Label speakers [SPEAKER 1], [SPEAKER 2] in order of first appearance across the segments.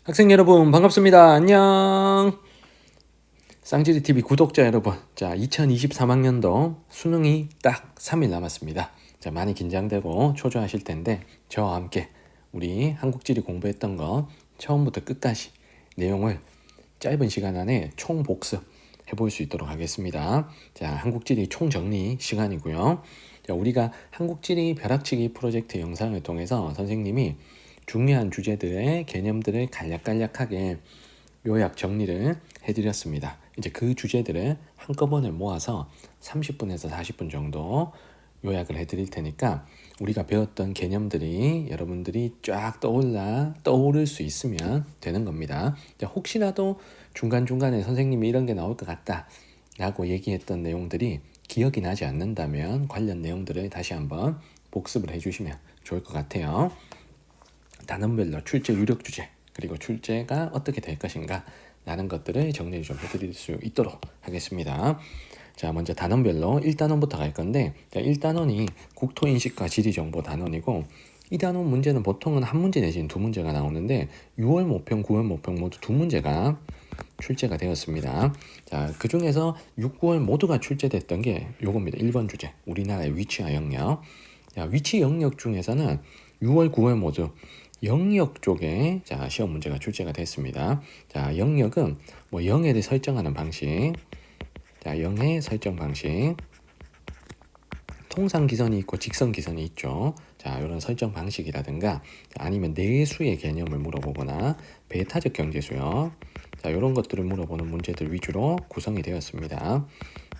[SPEAKER 1] 학생 여러분 반갑습니다. 안녕. 쌍지리TV 구독자 여러분, 자 2023학년도 수능이 딱 3일 남았습니다. 자 많이 긴장되고 초조하실 텐데 저와 함께 우리 한국지리 공부했던 거 처음부터 끝까지 내용을 짧은 시간 안에 총 복습 해볼 수 있도록 하겠습니다. 자 한국지리 총정리 시간이고요. 자, 우리가 한국지리 벼락치기 프로젝트 영상을 통해서 선생님이 중요한 주제들의 개념들을 간략간략하게 요약 정리를 해드렸습니다. 이제 그 주제들을 한꺼번에 모아서 30분에서 40분 정도 요약을 해드릴 테니까 우리가 배웠던 개념들이 여러분들이 쫙 떠오를 수 있으면 되는 겁니다. 혹시라도 중간중간에 선생님이 이런 게 나올 것 같다 라고 얘기했던 내용들이 기억이 나지 않는다면 관련 내용들을 다시 한번 복습을 해주시면 좋을 것 같아요. 단원별로 출제 유력 주제 그리고 출제가 어떻게 될 것인가 라는 것들을 정리를 좀 해드릴 수 있도록 하겠습니다. 자 먼저 단원별로 1단원부터 갈 건데 1단원이 국토인식과 지리정보 단원이고 이 단원 문제는 보통은 한 문제 내지는 두 문제가 나오는데 6월 모평, 9월 모평 모두 두 문제가 출제가 되었습니다. 자, 그 중에서 6, 9월 모두가 출제됐던 게 요겁니다. 1번 주제, 우리나라의 위치와 영역. 자, 위치 영역 중에서는 6월, 9월 모두 영역 쪽에 자 시험 문제가 출제가 됐습니다. 자 영역은 뭐 영해를 설정하는 방식, 자 영해 설정 방식, 통상 기선이 있고 직선 기선이 있죠. 자 이런 설정 방식이라든가 아니면 내수의 개념을 물어보거나 배타적 경제수요. 자 이런 것들을 물어보는 문제들 위주로 구성이 되었습니다.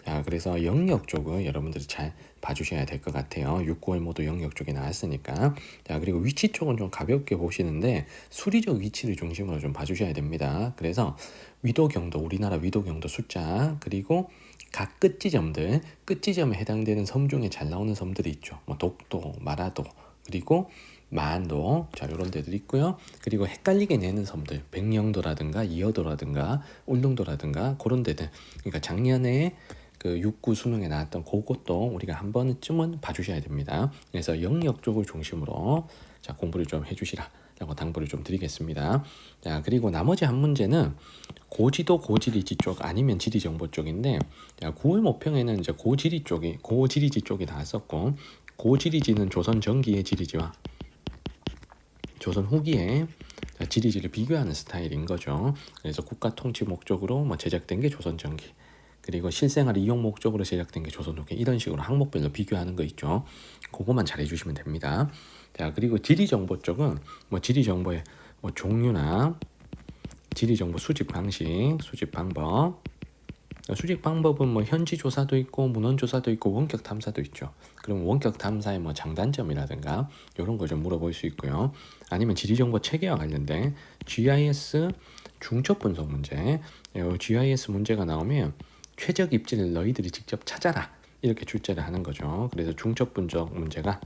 [SPEAKER 1] 자 그래서 영역 쪽을 여러분들이 잘 봐주셔야 될 것 같아요. 6, 9월 모두 영역 쪽에 나왔으니까. 자 그리고 위치 쪽은 좀 가볍게 보시는데 수리적 위치를 중심으로 좀 봐주셔야 됩니다. 그래서 위도 경도, 우리나라 위도 경도 숫자, 그리고 각 끝지점들, 끝지점에 해당되는 섬 중에 잘 나오는 섬들이 있죠. 뭐 독도, 마라도, 그리고 만도, 자 이런 데들 있고요. 그리고 헷갈리게 내는 섬들, 백령도라든가 이어도라든가 울릉도라든가 그런 데들. 그러니까 작년에 그 6구 수능에 나왔던 그것도 우리가 한 번쯤은 봐주셔야 됩니다. 그래서 영역 쪽을 중심으로 자 공부를 좀 해주시라 라고 당부를 좀 드리겠습니다. 자 그리고 나머지 한 문제는 고지도 고지리지 쪽 아니면 지리정보 쪽인데, 자 9월 모평에는 이제 고지리지 쪽이 나왔었고, 고지리지는 조선 전기의 지리지와 조선 후기의 지리지를 비교하는 스타일인 거죠. 그래서 국가 통치 목적으로 뭐 제작된 게 조선 전기, 그리고 실생활 이용 목적으로 제작된 게 조선 후기, 이런 식으로 항목별로 비교하는 거 있죠. 그거만 잘 해주시면 됩니다. 자 그리고 지리정보 쪽은 뭐 지리정보의 뭐 종류나 지리정보 수집 방식, 수집 방법. 수집 방법은 뭐 현지 조사도 있고 문헌 조사도 있고 원격 탐사도 있죠. 그럼 원격 탐사의 뭐 장단점이라든가 이런 걸 좀 물어볼 수 있고요. 아니면 지리정보 체계와 관련된 GIS 중첩 분석 문제. GIS 문제가 나오면 최적 입지를 너희들이 직접 찾아라 이렇게 출제를 하는 거죠. 그래서 중첩 분석 문제가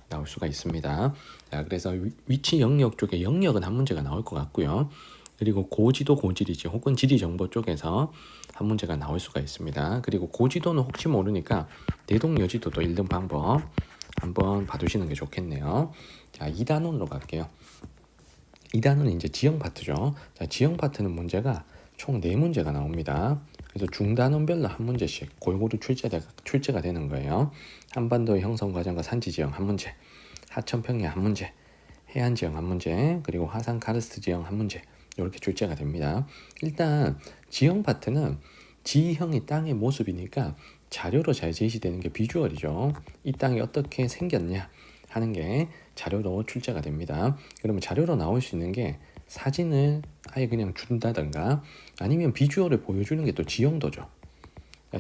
[SPEAKER 1] 나올 수가 있습니다. 자, 그래서 위치 영역 쪽에 영역은 한 문제가 나올 것 같고요. 그리고 고지도 고지리지 혹은 지리정보 쪽에서 한 문제가 나올 수가 있습니다. 그리고 고지도는 혹시 모르니까 대동여지도도 읽는 방법 한번 봐두시는 게 좋겠네요. 자 2단원으로 갈게요. 2단원은 이제 지형 파트죠. 자 지형 파트는 문제가 총 4문제가 나옵니다. 그래서 중단원별로 한 문제씩 골고루 출제가 되는 거예요. 한반도의 형성 과정과 산지 지형 한 문제, 하천 평야 한 문제, 해안 지형 한 문제, 그리고 화산 카르스트 지형 한 문제, 이렇게 출제가 됩니다. 일단 지형 파트는 지형이 땅의 모습이니까 자료로 잘 제시되는 게 비주얼이죠. 이 땅이 어떻게 생겼냐 하는 게 자료로 출제가 됩니다. 그러면 자료로 나올 수 있는 게 사진을 아예 그냥 준다든가 아니면 비주얼을 보여주는 게 또 지형도죠.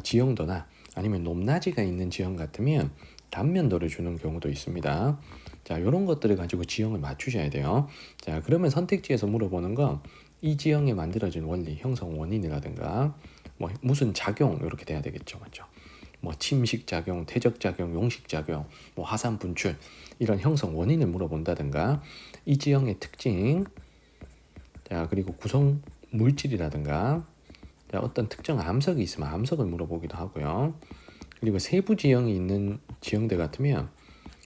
[SPEAKER 1] 지형도나 아니면 높낮이가 있는 지형 같으면 단면도를 주는 경우도 있습니다. 자, 이런 것들을 가지고 지형을 맞추셔야 돼요. 자, 그러면 선택지에서 물어보는 건 이 지형에 만들어진 원리, 형성 원인이라든가 뭐 무슨 작용 이렇게 돼야 되겠죠, 맞죠? 뭐 침식 작용, 퇴적 작용, 용식 작용, 뭐 화산 분출 이런 형성 원인을 물어본다든가 이 지형의 특징, 자 그리고 구성 물질이라든가 자, 어떤 특정 암석이 있으면 암석을 물어보기도 하고요. 그리고 세부 지형이 있는 지형들 같으면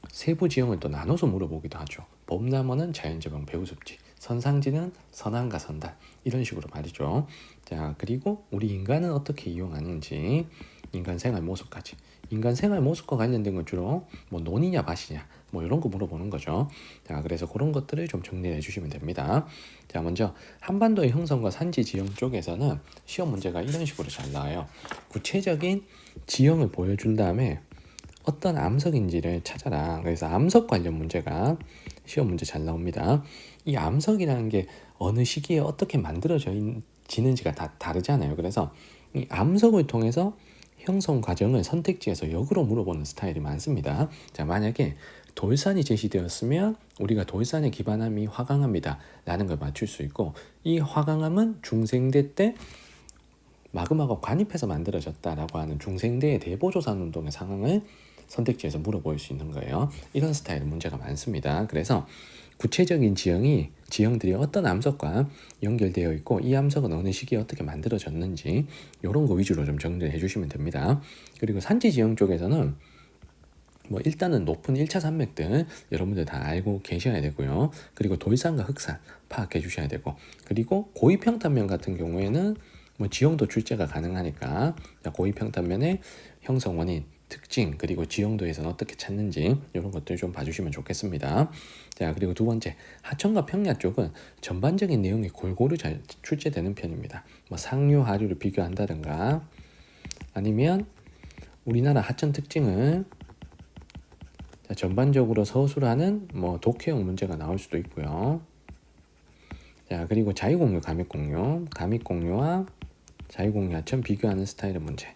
[SPEAKER 1] 세부 지형을 또 나눠서 물어보기도 하죠. 범람원은 자연재방 배우습지, 선상지는 선안과 선단 이런 식으로 말이죠. 자, 그리고 우리 인간은 어떻게 이용하는지 인간 생활 모습까지. 인간 생활 모습과 관련된 건 주로 뭐 논이냐 밭이냐 뭐 이런 거 물어보는 거죠. 자, 그래서 그런 것들을 좀 정리해 주시면 됩니다. 자, 먼저 한반도의 형성과 산지 지형 쪽에서는 시험 문제가 이런 식으로 잘 나와요. 구체적인 지형을 보여준 다음에 어떤 암석인지를 찾아라. 그래서 암석 관련 문제가 시험 문제 잘 나옵니다. 이 암석이라는 게 어느 시기에 어떻게 만들어지는지가 다 다르잖아요. 그래서 이 암석을 통해서 형성 과정을 선택지에서 역으로 물어보는 스타일이 많습니다. 자, 만약에 돌산이 제시되었으면 우리가 돌산의 기반함이 화강암이다 라는 걸 맞출 수 있고, 이 화강암은 중생대 때 마그마가 관입해서 만들어졌다라고 하는 중생대의 대보조산 운동의 상황을 선택지에서 물어볼 수 있는 거예요. 이런 스타일의 문제가 많습니다. 그래서 구체적인 지형들이 어떤 암석과 연결되어 있고 이 암석은 어느 시기에 어떻게 만들어졌는지 이런 거 위주로 좀 정리해 주시면 됩니다. 그리고 산지 지형 쪽에서는 뭐 일단은 높은 1차 산맥들 여러분들 다 알고 계셔야 되고요. 그리고 돌산과 흑산 파악해 주셔야 되고, 그리고 고위평탄면 같은 경우에는 뭐 지형도 출제가 가능하니까 고위평탄면의 형성 원인, 특징, 그리고 지형도에서는 어떻게 찾는지 이런 것들 좀 봐주시면 좋겠습니다. 자, 그리고 두 번째, 하천과 평야 쪽은 전반적인 내용이 골고루 잘 출제되는 편입니다. 뭐 상류, 하류를 비교한다든가 아니면 우리나라 하천 특징을 전반적으로 서술하는 뭐 독해형 문제가 나올 수도 있고요. 자, 그리고 자유공유, 가믹공유, 가믹공유와 자유공유 하천 비교하는 스타일의 문제.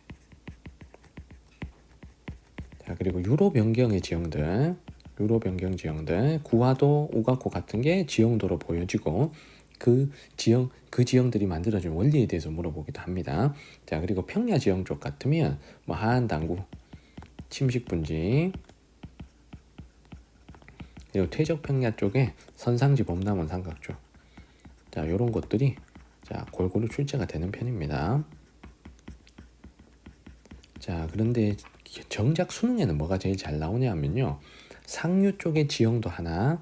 [SPEAKER 1] 자, 그리고 유로 변경의 지형들, 유로 변경 지형들, 구화도, 우가코 같은 게 지형도로 보여지고 그 지형들이 만들어진 원리에 대해서 물어보기도 합니다. 자, 그리고 평야 지형 쪽 같으면 뭐 하한 당구, 침식 분지, 그리고 퇴적 평야 쪽에 선상지 범람원 삼각 쪽. 자, 요런 것들이 자, 골고루 출제가 되는 편입니다. 자, 그런데 정작 수능에는 뭐가 제일 잘 나오냐 하면요, 상류 쪽의 지형도 하나,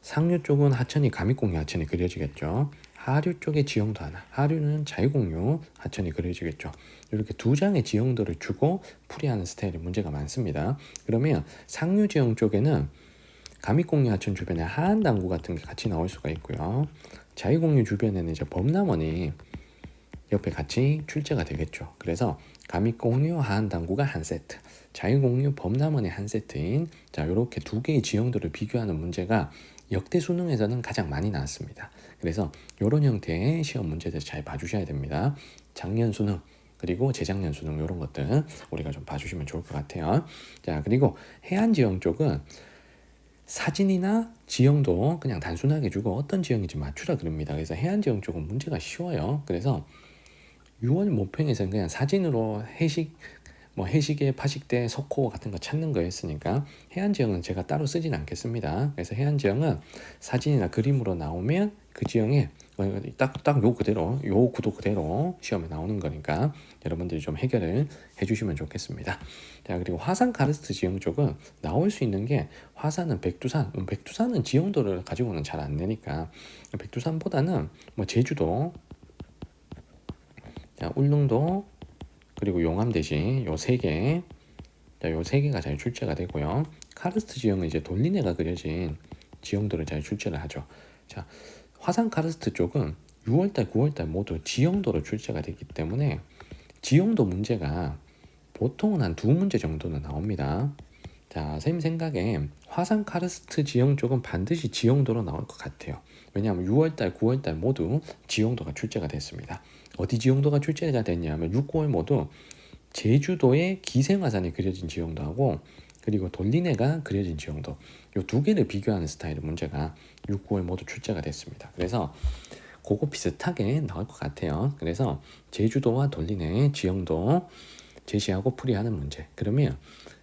[SPEAKER 1] 상류 쪽은 하천이 가믹공유 하천이 그려지겠죠. 하류 쪽의 지형도 하나, 하류는 자유공유 하천이 그려지겠죠. 이렇게 두 장의 지형도를 주고 풀이하는 스타일의 문제가 많습니다. 그러면 상류 지형 쪽에는 가믹공유 하천 주변에 하한당구 같은 게 같이 나올 수가 있고요. 자유공유 주변에는 이제 범람원이 옆에 같이 출제가 되겠죠. 그래서 가믹공유 하한당구가 한 세트, 자유공유 범람원의 한 세트인 자, 이렇게 두 개의 지형들을 비교하는 문제가 역대 수능에서는 가장 많이 나왔습니다. 그래서 이런 형태의 시험 문제들 잘 봐주셔야 됩니다. 작년 수능 그리고 재작년 수능 이런 것들 우리가 좀 봐주시면 좋을 것 같아요. 자, 그리고 해안 지형 쪽은 사진이나 지형도 그냥 단순하게 주고 어떤 지형인지 맞추라 그럽니다. 그래서 해안 지형 쪽은 문제가 쉬워요. 그래서 6월 모평에서는 그냥 사진으로 해시계, 파식대, 석호 같은 거 찾는 거였으니까 해안 지형은 제가 따로 쓰진 않겠습니다. 그래서 해안 지형은 사진이나 그림으로 나오면 그 지형에 딱 요 그대로, 요 구도 그대로 시험에 나오는 거니까 여러분들이 좀 해결을 해주시면 좋겠습니다. 자, 그리고 화산 카르스트 지형 쪽은 나올 수 있는 게 화산은 백두산은 지형도를 가지고는 잘 안 내니까 백두산보다는 뭐 제주도, 자, 울릉도, 그리고 용암대지 요 세 개, 요 세 개가 잘 출제가 되고요. 카르스트 지형은 이제 돌리네가 그려진 지형도를 잘 출제를 하죠. 자, 화산 카르스트 쪽은 6월달, 9월달 모두 지형도로 출제가 되기 때문에 지형도 문제가 보통은 한 두 문제 정도는 나옵니다. 자, 선생님 생각에 화산 카르스트 지형 쪽은 반드시 지형도로 나올 것 같아요. 왜냐하면 6월달, 9월달 모두 지형도가 출제가 됐습니다. 어디 지형도가 출제가 됐냐면 6, 9월 모두 제주도의 기생화산이 그려진 지형도하고 그리고 돌리네가 그려진 지형도, 이 두 개를 비교하는 스타일의 문제가 6, 9월 모두 출제가 됐습니다. 그래서 그거 비슷하게 나올 것 같아요. 그래서 제주도와 돌리네 지형도 제시하고 풀이하는 문제. 그러면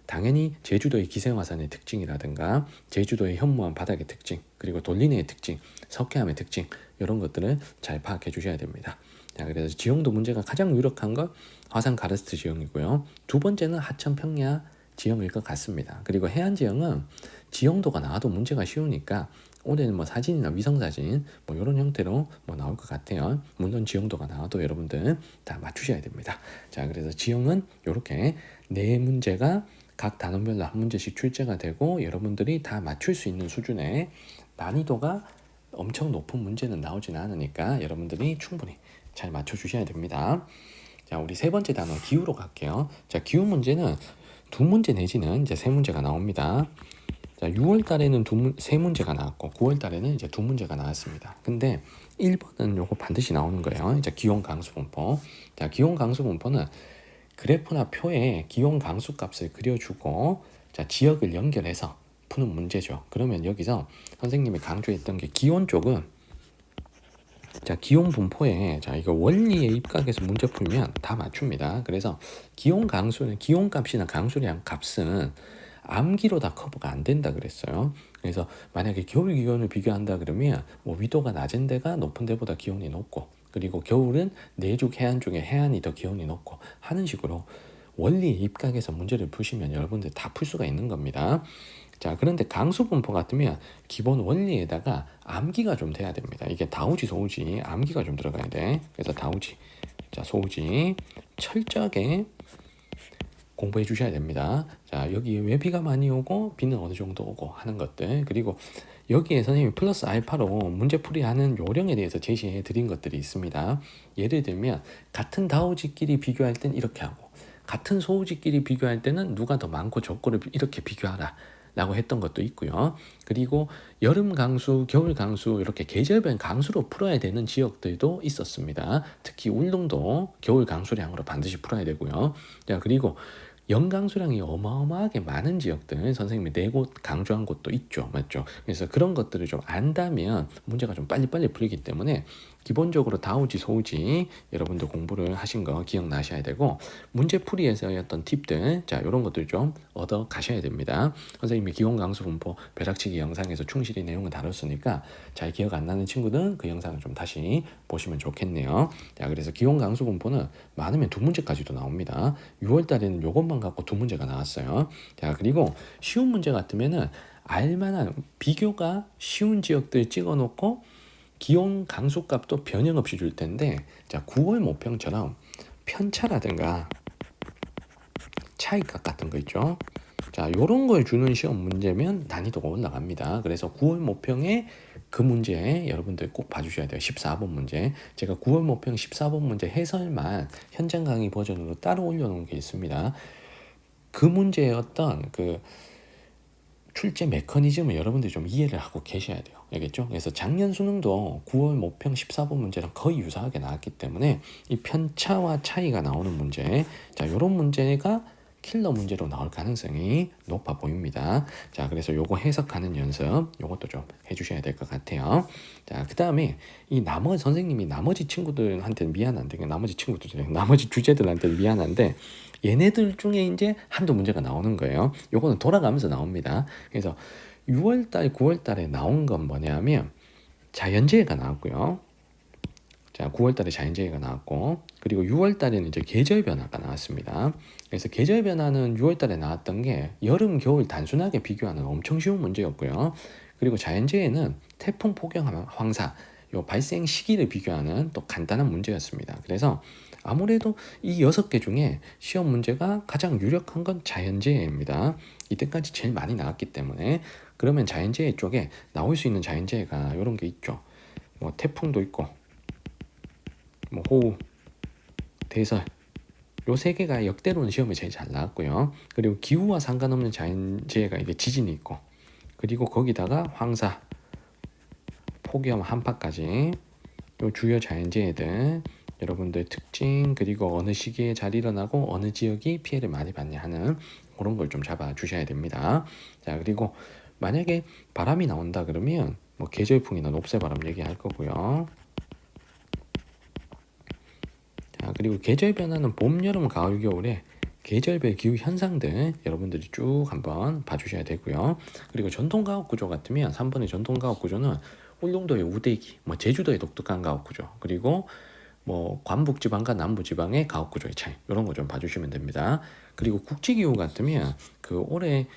[SPEAKER 1] 당연히 제주도의 기생화산의 특징이라든가 제주도의 현무암 바닥의 특징, 그리고 돌리네의 특징, 석회암의 특징 이런 것들을 잘 파악해 주셔야 됩니다. 자, 그래서 지형도 문제가 가장 유력한 건 화산 카르스트 지형이고요. 두 번째는 하천 평야 지형일 것 같습니다. 그리고 해안 지형은 지형도가 나와도 문제가 쉬우니까 올해는 뭐 사진이나 위성사진 뭐 이런 형태로 뭐 나올 것 같아요. 물론 지형도가 나와도 여러분들 다 맞추셔야 됩니다. 자, 그래서 지형은 이렇게 네 문제가 각 단원별로 한 문제씩 출제가 되고 여러분들이 다 맞출 수 있는 수준의 난이도가 엄청 높은 문제는 나오지는 않으니까 여러분들이 충분히 잘 맞춰주셔야 됩니다. 자, 우리 세 번째 단어 기후로 갈게요. 자, 기후 문제는 두 문제 내지는 이제 세 문제가 나옵니다. 자, 6월 달에는 세 문제가 나왔고 9월 달에는 이제 두 문제가 나왔습니다. 근데 1번은 요거 반드시 나오는 거예요. 이제 기온 강수 분포. 자, 기온 강수 분포는 그래프나 표에 기온 강수 값을 그려주고 자, 지역을 연결해서 푸는 문제죠. 그러면 여기서 선생님이 강조했던 게 기온 쪽은 자, 기온 분포에 자, 이거 원리에 입각해서 문제 풀면 다 맞춥니다. 그래서 기온 강수는 기온 값이나 강수량 값은 암기로 다 커버가 안 된다 그랬어요. 그래서 만약에 겨울 기온을 비교한다 그러면 뭐 위도가 낮은 데가 높은 데보다 기온이 높고 그리고 겨울은 내륙 해안 쪽에 해안이 더 기온이 높고 하는 식으로 원리에 입각해서 문제를 푸시면 여러분들 다 풀 수가 있는 겁니다. 자, 그런데 강수 분포 같으면 기본 원리에다가 암기가 좀 돼야 됩니다. 이게 다우지 소우지 암기가 좀 들어가야 돼. 그래서 다우지 자, 소우지 철저하게 공부해 주셔야 됩니다. 자, 여기 왜 비가 많이 오고 비는 어느 정도 오고 하는 것들, 그리고 여기에 선생님이 플러스 알파로 문제풀이하는 요령에 대해서 제시해 드린 것들이 있습니다. 예를 들면 같은 다우지끼리 비교할 땐 이렇게 하고 같은 소우지끼리 비교할 때는 누가 더 많고 적고를 이렇게 비교하라 라고 했던 것도 있고요. 그리고 여름 강수, 겨울 강수 이렇게 계절별 강수로 풀어야 되는 지역들도 있었습니다. 특히 울릉도 겨울 강수량으로 반드시 풀어야 되고요. 자, 그리고 연강수량이 어마어마하게 많은 지역들 선생님이 네 곳 강조한 곳도 있죠. 맞죠? 그래서 그런 것들을 좀 안다면 문제가 좀 빨리빨리 풀리기 때문에 기본적으로 다우지 소우지 여러분들 공부를 하신 거 기억나셔야 되고 문제풀이에서의 어떤 팁들 자 이런 것들 좀 얻어 가셔야 됩니다. 선생님이 기온 강수 분포 벼락치기 영상에서 충실히 내용을 다뤘으니까 잘 기억 안 나는 친구들은 그 영상을 좀 다시 보시면 좋겠네요. 자, 그래서 기온 강수 분포는 많으면 두 문제까지도 나옵니다. 6월 달에는 요것만 갖고 두 문제가 나왔어요. 자, 그리고 쉬운 문제 같으면은 알만한 비교가 쉬운 지역들 찍어놓고 기온 강수값도 변형 없이 줄 텐데 자, 9월 모평처럼 편차라든가 차이값 같은 거 있죠. 자, 요런 걸 주는 시험 문제면 난이도가 올라갑니다. 그래서 9월 모평에 그 문제 여러분들 꼭 봐주셔야 돼요. 14번 문제. 제가 9월 모평 14번 문제 해설만 현장 강의 버전으로 따로 올려놓은 게 있습니다. 그 문제의 어떤 그 출제 메커니즘을 여러분들이 좀 이해를 하고 계셔야 돼요. 알겠죠? 그래서 작년 수능도 9월 모평 14번 문제랑 거의 유사하게 나왔기 때문에 이 편차와 차이가 나오는 문제, 자, 이런 문제가 킬러 문제로 나올 가능성이 높아 보입니다. 자, 그래서 요거 해석하는 연습, 요것도 좀 해주셔야 될 것 같아요. 자, 그 다음에 이 나머지 선생님이 나머지 친구들한테는 미안한데, 나머지 주제들한테는 미안한데, 얘네들 중에 이제 한두 문제가 나오는 거예요. 요거는 돌아가면서 나옵니다. 그래서 6월달, 9월달에 나온 건 뭐냐면 자연재해가 나왔고요. 자, 9월달에 자연재해가 나왔고, 그리고 6월달에는 이제 계절 변화가 나왔습니다. 그래서 계절 변화는 6월달에 나왔던 게 여름, 겨울 단순하게 비교하는 엄청 쉬운 문제였고요. 그리고 자연재해는 태풍, 폭염, 황사 요 발생 시기를 비교하는 또 간단한 문제였습니다. 그래서 아무래도 이 6개 중에 시험 문제가 가장 유력한 건 자연재해입니다. 이때까지 제일 많이 나왔기 때문에. 그러면 자연재해 쪽에 나올 수 있는 자연재해가 이런 게 있죠. 뭐 태풍도 있고 뭐 호우, 대설 요 세 개가 역대로는 시험에 제일 잘 나왔고요. 그리고 기후와 상관없는 자연재해가 이게 지진이 있고, 그리고 거기다가 황사, 폭염, 한파까지 요 주요 자연재해들 여러분들 특징, 그리고 어느 시기에 잘 일어나고 어느 지역이 피해를 많이 받냐 하는 그런 걸 좀 잡아 주셔야 됩니다. 자, 그리고 만약에 바람이 나온다 그러면 뭐 계절풍이나 녹새바람 얘기할 거고요. 자, 그리고 계절 변화는 봄, 여름, 가을, 겨울에 계절별 기후 현상들 여러분들이 쭉 한번 봐주셔야 되고요. 그리고 전통가옥 구조 같으면 3번의 전통가옥 구조는 울릉도의 우대기, 뭐 제주도의 독특한 가옥 구조, 그리고 뭐 관북지방과 남부지방의 가옥 구조의 차이 이런 거 좀 봐주시면 됩니다. 그리고 국지기후 같으면 그 올해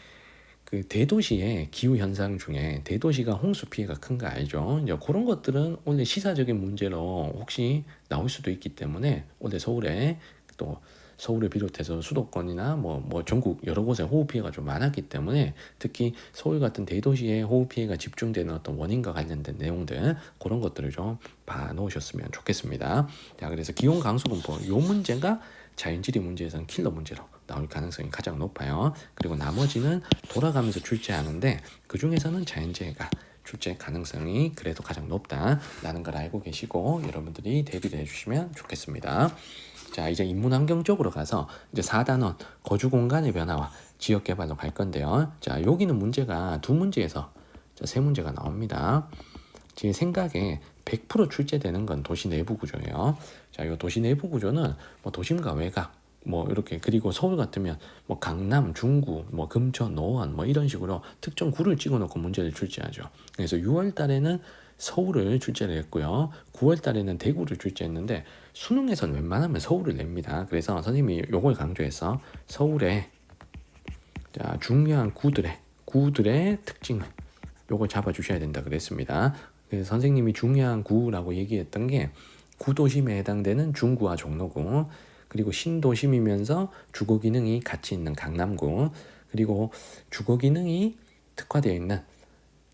[SPEAKER 1] 그 대도시의 기후 현상 중에 대도시가 홍수 피해가 큰 거 알죠? 이제 그런 것들은 원래 시사적인 문제로 혹시 나올 수도 있기 때문에 원래 서울에 또 서울을 비롯해서 수도권이나 뭐 전국 여러 곳에 호우 피해가 좀 많았기 때문에 특히 서울 같은 대도시에 호우 피해가 집중되는 어떤 원인과 관련된 내용들 그런 것들을 좀 봐 놓으셨으면 좋겠습니다. 자, 그래서 기온 강수분포 요 문제가 자연지리 문제에서는 킬러 문제로 나올 가능성이 가장 높아요. 그리고 나머지는 돌아가면서 출제하는데 그 중에서는 자연재해가 출제 가능성이 그래도 가장 높다라는 걸 알고 계시고 여러분들이 대비를 해주시면 좋겠습니다. 자, 이제 인문환경 쪽으로 가서 이제 4단원 거주 공간의 변화와 지역 개발로 갈 건데요. 자, 여기는 문제가 두 문제에서 세 문제가 나옵니다. 제 생각에 100% 출제되는 건 도시 내부 구조예요. 자, 이 도시 내부 구조는 뭐 도심과 외곽 뭐 이렇게 그리고 서울 같으면 뭐 강남, 중구, 뭐 금천, 노원 뭐 이런 식으로 특정 구를 찍어놓고 문제를 출제하죠. 그래서 6월 달에는 서울을 출제를 했고요. 9월 달에는 대구를 출제했는데 수능에서는 웬만하면 서울을 냅니다. 그래서 선생님이 요걸 강조해서 서울의 자, 중요한 구들의 특징을 요걸 잡아주셔야 된다 그랬습니다. 그래서 선생님이 중요한 구라고 얘기했던 게 구도심에 해당되는 중구와 종로구 그리고 신도심이면서 주거 기능이 같이 있는 강남구 그리고 주거 기능이 특화되어 있는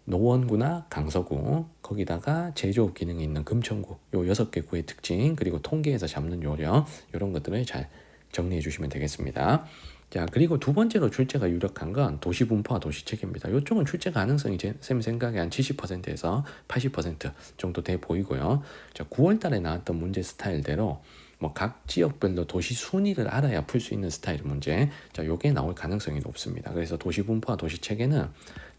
[SPEAKER 1] 노원구나 강서구 거기다가 제조업 기능이 있는 금천구 요 6개 구의 특징 그리고 통계에서 잡는 요령 이런 것들을 잘 정리해 주시면 되겠습니다. 자, 그리고 두 번째로 출제가 유력한 건 도시분포와 도시체계입니다. 이쪽은 출제 가능성이 쌤 생각에 한 70%에서 80% 정도 돼 보이고요. 자, 9월 달에 나왔던 문제 스타일대로 뭐 각 지역별로 도시 순위를 알아야 풀 수 있는 스타일 문제. 자, 요게 나올 가능성이 높습니다. 그래서 도시분포와 도시체계는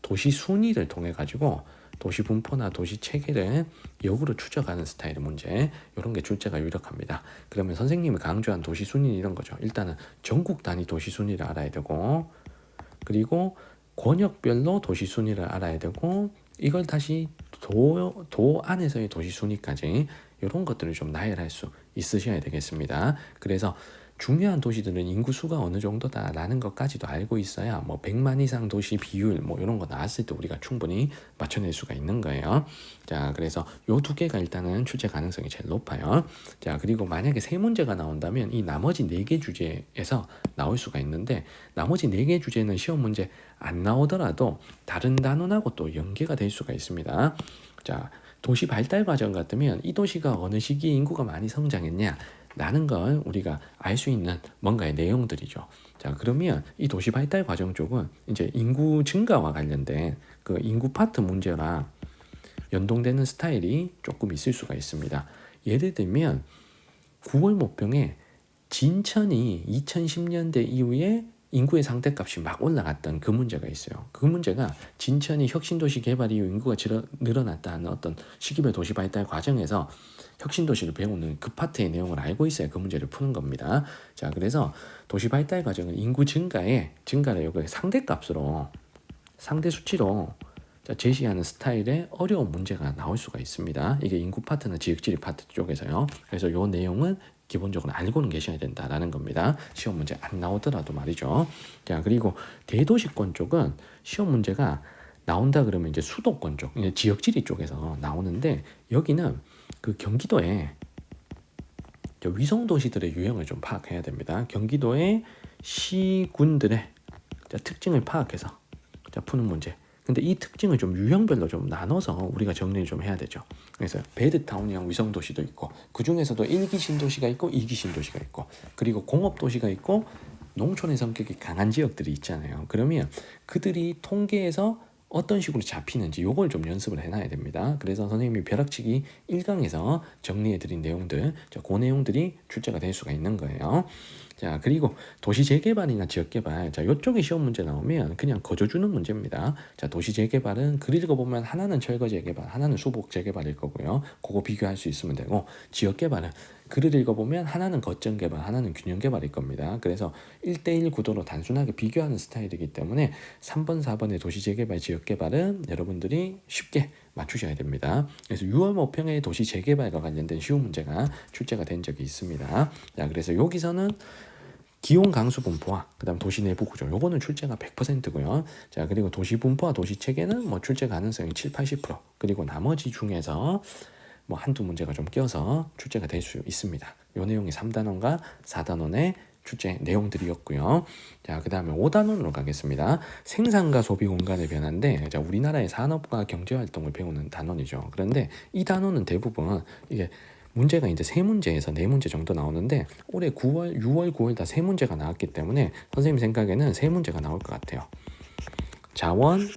[SPEAKER 1] 도시 순위를 통해 가지고 도시 분포나 도시 체계를 역으로 추적하는 스타일의 문제 이런 게 출제가 유력합니다. 그러면 선생님이 강조한 도시 순위 이런 거죠. 일단은 전국 단위 도시 순위를 알아야 되고 그리고 권역별로 도시 순위를 알아야 되고 이걸 다시 도 안에서의 도시 순위까지 이런 것들을 좀 나열할 수 있으셔야 되겠습니다. 그래서 중요한 도시들은 인구수가 어느 정도다라는 것까지도 알고 있어야 뭐 100만 이상 도시 비율 뭐 이런 거 나왔을 때 우리가 충분히 맞춰낼 수가 있는 거예요. 자, 그래서 요 두 개가 일단은 출제 가능성이 제일 높아요. 자, 그리고 만약에 세 문제가 나온다면 이 나머지 4개 주제에서 나올 수가 있는데 나머지 4개 주제는 시험 문제 안 나오더라도 다른 단원하고 또 연계가 될 수가 있습니다. 자, 도시 발달 과정 같으면 이 도시가 어느 시기에 인구가 많이 성장했냐 라는 걸 우리가 알 수 있는 뭔가의 내용들이죠. 자, 그러면 이 도시 발달 과정 쪽은 이제 인구 증가와 관련된 그 인구 파트 문제랑 연동되는 스타일이 조금 있을 수가 있습니다. 예를 들면 9월 모평에 진천이 2010년대 이후에 인구의 상대값이 막 올라갔던 그 문제가 있어요. 그 문제가 진천이 혁신도시 개발 이후 인구가 늘어났다는 어떤 시기별 도시 발달 과정에서 혁신도시를 배우는 그 파트의 내용을 알고 있어야 그 문제를 푸는 겁니다. 자, 그래서 도시 발달 과정은 인구 증가를 여기 상대값으로 상대 수치로 제시하는 스타일의 어려운 문제가 나올 수가 있습니다. 이게 인구 파트나 지역지리 파트 쪽에서요. 그래서 이 내용은 기본적으로 알고는 계셔야 된다라는 겁니다. 시험 문제 안 나오더라도 말이죠. 자, 그리고 대도시권 쪽은 시험 문제가 나온다 그러면 이제 수도권 쪽, 이제 지역지리 쪽에서 나오는데 여기는 그 경기도에 위성 도시들의 유형을 좀 파악해야 됩니다. 경기도의 시군들의 특징을 파악해서 푸는 문제. 근데 이 특징을 좀 유형별로 좀 나눠서 우리가 정리를 좀 해야 되죠. 그래서 베드타운형 위성 도시도 있고 그 중에서도 1기 신도시가 있고 2기 신도시가 있고 그리고 공업 도시가 있고 농촌의 성격이 강한 지역들이 있잖아요. 그러면 그들이 통계에서 어떤 식으로 잡히는지 요걸 좀 연습을 해놔야 됩니다. 그래서 선생님이 벼락치기 1강에서 정리해드린 내용들, 그 내용들이 출제가 될 수가 있는 거예요. 자, 그리고 도시 재개발이나 지역 개발, 자, 요쪽에 시험 문제 나오면 그냥 거저주는 문제입니다. 자, 도시 재개발은 글 읽어보면 하나는 철거 재개발, 하나는 수복 재개발일 거고요. 그거 비교할 수 있으면 되고, 지역 개발은 글을 읽어보면 하나는 거점 개발, 하나는 균형 개발일 겁니다. 그래서 1대1 구도로 단순하게 비교하는 스타일이기 때문에 3번, 4번의 도시 재개발, 지역 개발은 여러분들이 쉽게 맞추셔야 됩니다. 그래서 6월 모평의 도시 재개발과 관련된 쉬운 문제가 출제가 된 적이 있습니다. 자, 그래서 여기서는 기온 강수 분포와 그다음 도시 내부 구조 요거는 출제가 100%고요. 자, 그리고 도시 분포와 도시 체계는 뭐 출제 가능성이 7, 80%. 그리고 나머지 중에서 뭐 한두 문제가 좀 껴서 출제가 될 수 있습니다. 요 내용이 3단원과 4단원의 출제 내용들이었고요. 자, 그다음에 5단원으로 가겠습니다. 생산과 소비 공간의 변화인데, 자, 우리나라의 산업과 경제 활동을 배우는 단원이죠. 그런데 이 단원은 대부분 이게 문제가 이제 세 문제에서 네 문제 정도 나오는데 올해 9월, 6월, 9월 다 세 문제가 나왔기 때문에 선생님 생각에는 세 문제가 나올 것 같아요. 자원,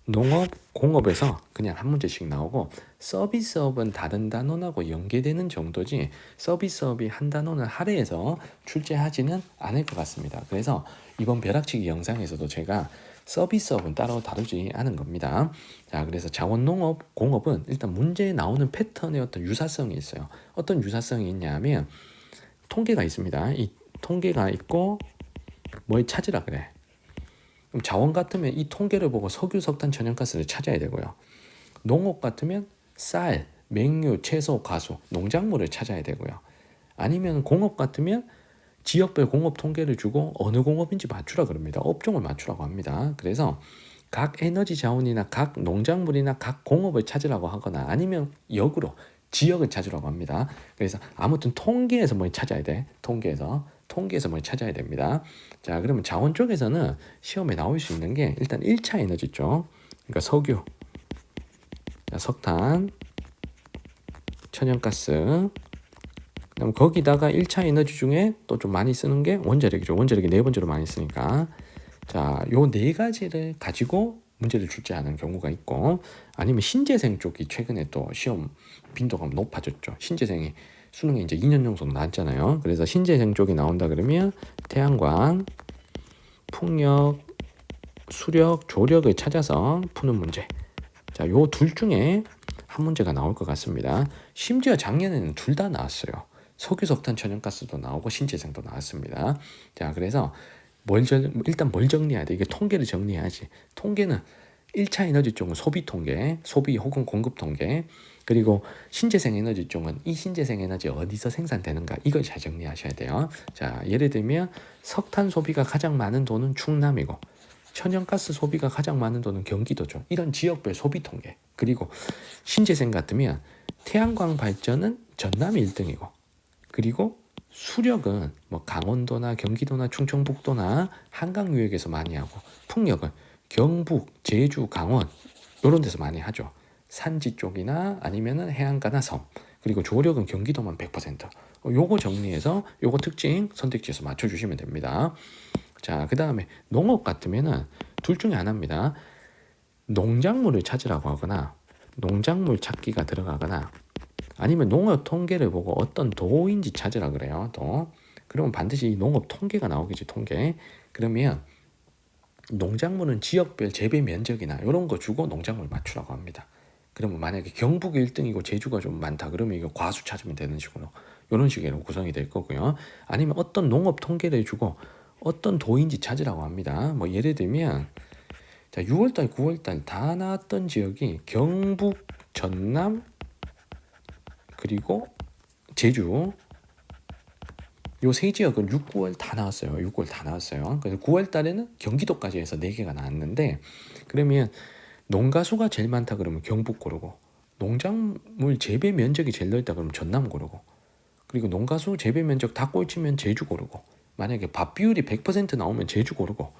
[SPEAKER 1] 농업, 공업에서 그냥 한 문제씩 나오고 서비스업은 다른 단원하고 연계되는 정도지 서비스업이 한 단원을 할애해서 출제하지는 않을 것 같습니다. 그래서 이번 벼락치기 영상에서도 제가 서비스업은 따로 다루지 않은 겁니다. 자, 그래서 자원농업, 공업은 일단 문제에 나오는 패턴의 어떤 유사성이 있어요. 어떤 유사성이 있냐면 통계가 있습니다. 이 통계가 있고 뭘 찾으라 그래. 그럼 자원 같으면 이 통계를 보고 석유, 석탄, 천연가스를 찾아야 되고요. 농업 같으면 쌀, 맹류, 채소, 과수, 농작물을 찾아야 되고요. 아니면 공업 같으면 지역별 공업 통계를 주고 어느 공업인지 맞추라 그럽니다. 업종을 맞추라고 합니다. 그래서 각 에너지 자원이나 각 농작물이나 각 공업을 찾으라고 하거나 아니면 역으로 지역을 찾으라고 합니다. 그래서 아무튼 통계에서 뭘 찾아야 돼. 통계에서 뭘 찾아야 됩니다. 자, 그러면 자원 쪽에서는 시험에 나올 수 있는 게 일단 1차 에너지 쪽. 그러니까 석유, 석탄, 천연가스. 그럼 거기다가 1차 에너지 중에 또 좀 많이 쓰는 게 원자력이죠. 원자력이 네 번째로 많이 쓰니까. 자, 요 네 가지를 가지고 문제를 출제하는 경우가 있고 아니면 신재생 쪽이 최근에 또 시험 빈도가 높아졌죠. 신재생이 수능에 이제 2년 연속 나왔잖아요. 그래서 신재생 쪽이 나온다 그러면 태양광, 풍력, 수력, 조력을 찾아서 푸는 문제. 자, 요 둘 중에 한 문제가 나올 것 같습니다. 심지어 작년에는 둘 다 나왔어요. 석유, 석탄, 천연가스도 나오고 신재생도 나왔습니다. 자, 그래서 일단 뭘 정리해야 돼? 이게 통계를 정리해야지. 통계는 1차 에너지 쪽은 소비 통계, 소비 혹은 공급 통계, 그리고 신재생 에너지 쪽은 이 신재생 에너지 어디서 생산되는가 이걸 잘 정리하셔야 돼요. 자, 예를 들면 석탄 소비가 가장 많은 도는 충남이고 천연가스 소비가 가장 많은 도는 경기도죠. 이런 지역별 소비 통계. 그리고 신재생 같으면 태양광 발전은 전남이 1등이고 그리고 수력은 뭐 강원도나 경기도나 충청북도나 한강 유역에서 많이 하고 풍력은 경북, 제주, 강원 이런 데서 많이 하죠. 산지 쪽이나 아니면은 해안가나 섬. 그리고 조력은 경기도만 100%. 요거 정리해서 요거 특징 선택지에서 맞춰주시면 됩니다. 자, 그 다음에 농업 같으면은 둘 중에 하나입니다. 농작물을 찾으라고 하거나 농작물 찾기가 들어가거나 아니면 농업 통계를 보고 어떤 도인지 찾으라 그래요. 도. 그러면 반드시 농업 통계가 나오겠지. 통계. 그러면 농작물은 지역별 재배 면적이나 이런 거 주고 농작물 맞추라고 합니다. 그러면 만약에 경북이 1등이고 제주가 좀 많다 그러면 이거 과수 찾으면 되는 식으로 이런 식으로 구성이 될 거고요. 아니면 어떤 농업 통계를 주고 어떤 도인지 찾으라고 합니다. 뭐 예를 들면 자, 6월달, 9월달 다 나왔던 지역이 경북, 전남, 그리고 제주 요 세 지역은 6, 9월 다 나왔어요. 6월 다 나왔어요. 그래서 9월 달에는 경기도까지 해서 4개가 나왔는데 그러면 농가수가 제일 많다 그러면 경북 고르고 농작물 재배 면적이 제일 넓다 그러면 전남 고르고 그리고 농가수 재배 면적 다 꼴찌면 제주 고르고 만약에 밥 비율이 100% 나오면 제주 고르고